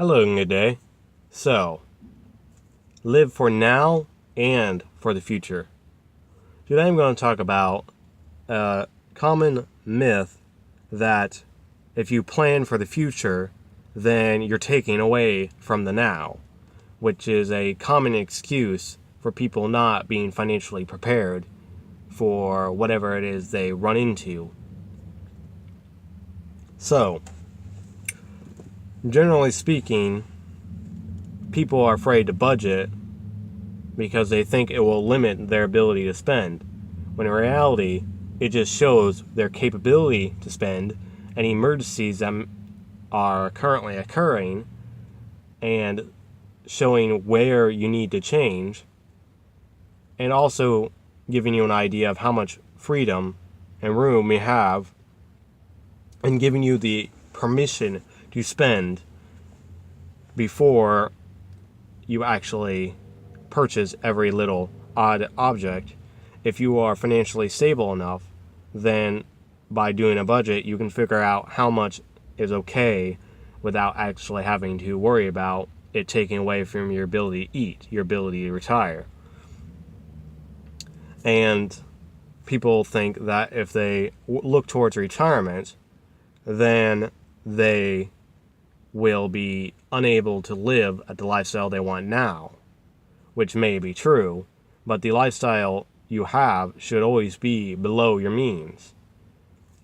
Hello, good day. So, live for now and for the future. Today I'm going to talk about a common myth that if you plan for the future, then you're taking away from the now, which is a common excuse for people not being financially prepared for whatever it is they run into. So, generally speaking, people are afraid to budget because they think it will limit their ability to spend, when in reality, it just shows their capability to spend any emergencies that are currently occurring and showing where you need to change, and also giving you an idea of how much freedom and room you have, and giving you the permission to spend before you actually purchase every little odd object. If you are financially stable enough, then by doing a budget, you can figure out how much is okay without actually having to worry about it taking away from your ability to eat, your ability to retire. And people think that if they look towards retirement, then they will be unable to live at the lifestyle they want now, which may be true, but the lifestyle you have should always be below your means.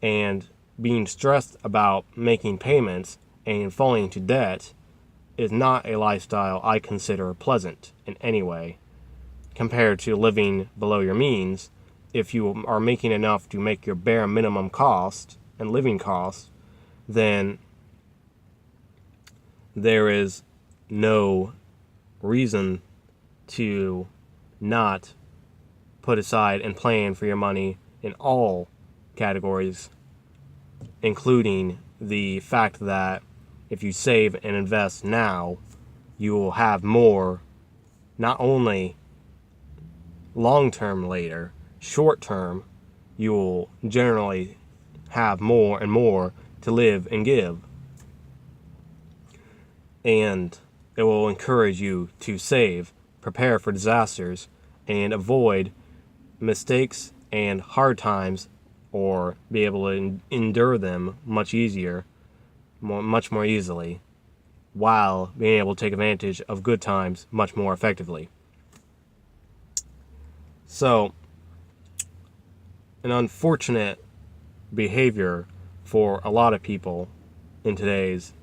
And being stressed about making payments and falling into debt is not a lifestyle I consider pleasant in any way, compared to living below your means. If you are making enough to make your bare minimum cost and living costs, then there is no reason to not put aside and plan for your money in all categories, including the fact that if you save and invest now, you will have more, not only long-term later, short-term, you will generally have more and more to live and give. And it will encourage you to save, prepare for disasters, and avoid mistakes and hard times, or be able to endure them much more easily, while being able to take advantage of good times much more effectively. So, an unfortunate behavior for a lot of people in today's,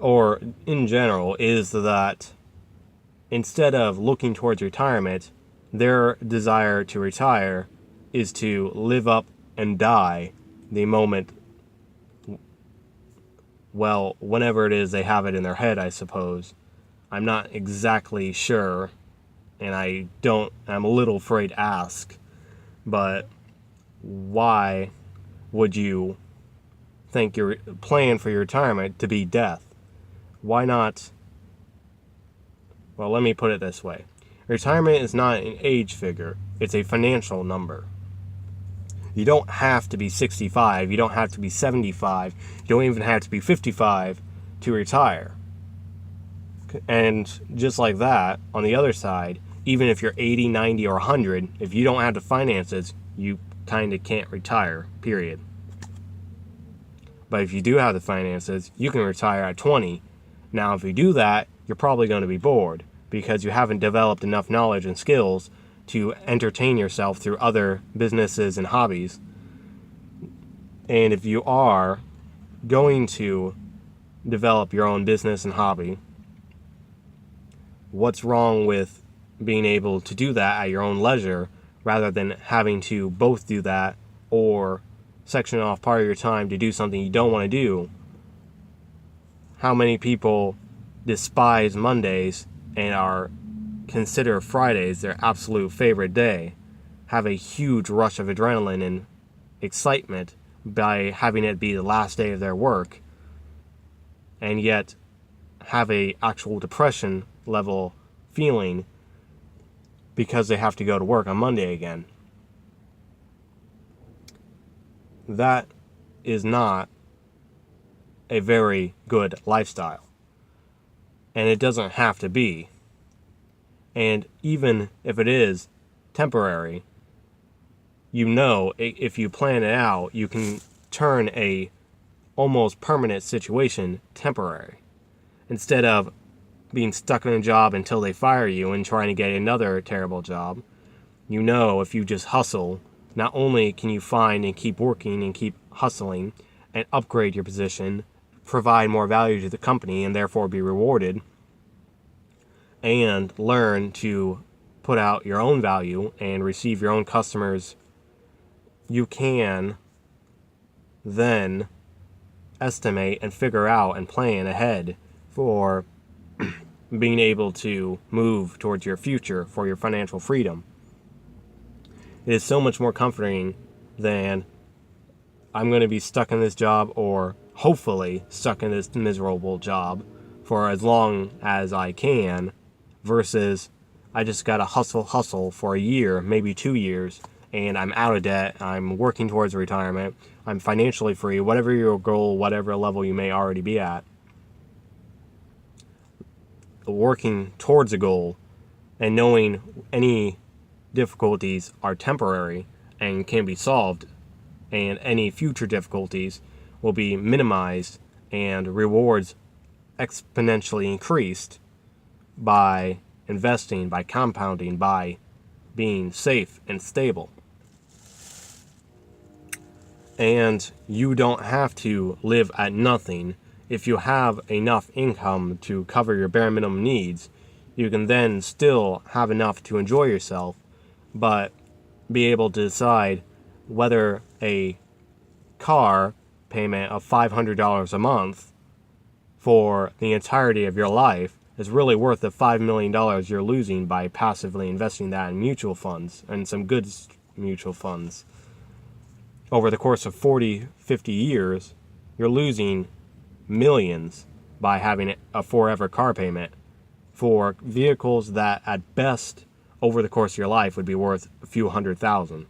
or in general, is that instead of looking towards retirement, their desire to retire is to live up and die the moment, well, whenever it is they have it in their head, I suppose. I'm not exactly sure, and I'm a little afraid to ask, but why would you think your plan for your retirement to be death? Why not? Well, let me put it this way. Retirement is not an age figure. It's a financial number. You don't have to be 65. You don't have to be 75. You don't even have to be 55 to retire. And just like that, on the other side, even if you're 80, 90, or 100, if you don't have the finances, you kind of can't retire, period. But if you do have the finances, you can retire at 20. Now, if you do that, you're probably going to be bored because you haven't developed enough knowledge and skills to entertain yourself through other businesses and hobbies. And if you are going to develop your own business and hobby, what's wrong with being able to do that at your own leisure rather than having to both do that or section off part of your time to do something you don't want to do? How many people despise Mondays and consider Fridays their absolute favorite day, have a huge rush of adrenaline and excitement by having it be the last day of their work, and yet have a actual depression level feeling because they have to go to work on Monday again? That is not a very good lifestyle. and it doesn't have to be. And even if it is temporary, if you plan it out, you can turn a almost permanent situation temporary. Instead of being stuck in a job until they fire you and trying to get another terrible job, if you just hustle, not only can you find and keep working and keep hustling and upgrade your position, provide more value to the company and therefore be rewarded, and learn to put out your own value and receive your own customers, you can then estimate and figure out and plan ahead for being able to move towards your future for your financial freedom. It is so much more comforting than I'm going to be stuck in this job, or hopefully stuck in this miserable job for as long as I can, versus I just got to hustle for a year, maybe 2 years, and I'm out of debt, I'm working towards retirement, I'm financially free, whatever your goal, whatever level you may already be at. Working towards a goal and knowing any difficulties are temporary and can be solved, and any future difficulties will be minimized and rewards exponentially increased by investing, by compounding, by being safe and stable. And you don't have to live at nothing. If you have enough income to cover your bare minimum needs, you can then still have enough to enjoy yourself, but be able to decide whether a car payment of $500 a month for the entirety of your life is really worth the $5 million you're losing by passively investing that in mutual funds, and some good mutual funds. Over the course of 40, 50 years, you're losing millions by having a forever car payment for vehicles that at best over the course of your life would be worth a few $100,000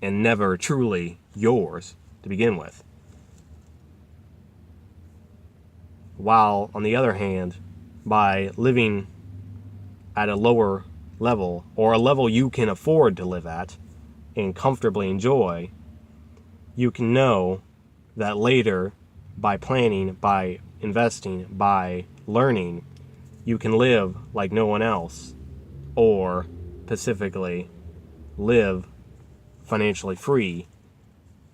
and never truly yours to begin with. While on the other hand, by living at a lower level, or a level you can afford to live at and comfortably enjoy, you can know that later, by planning, by investing, by learning, you can live like no one else, or specifically live financially free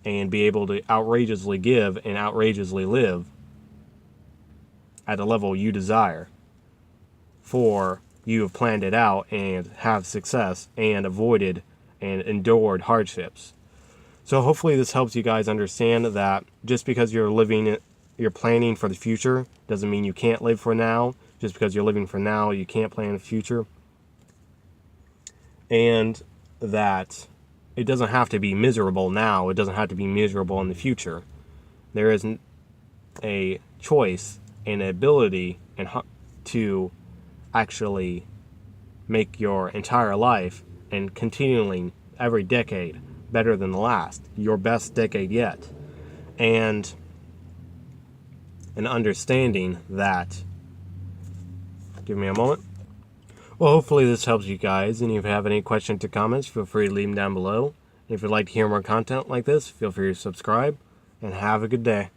and be able to outrageously give and outrageously live at a level you desire, for you have planned it out and have success and avoided and endured hardships. So hopefully this helps you guys understand that just because you're planning for the future doesn't mean you can't live for now. Just because you're living for now, you can't plan the future. And that it doesn't have to be miserable now. It doesn't have to be miserable in the future. There is a choice and ability to actually make your entire life and continuing every decade better than the last, your best decade yet. And an understanding that, give me a moment. Well, hopefully this helps you guys, and if you have any questions or comments, feel free to leave them down below. If you'd like to hear more content like this, feel free to subscribe, and have a good day.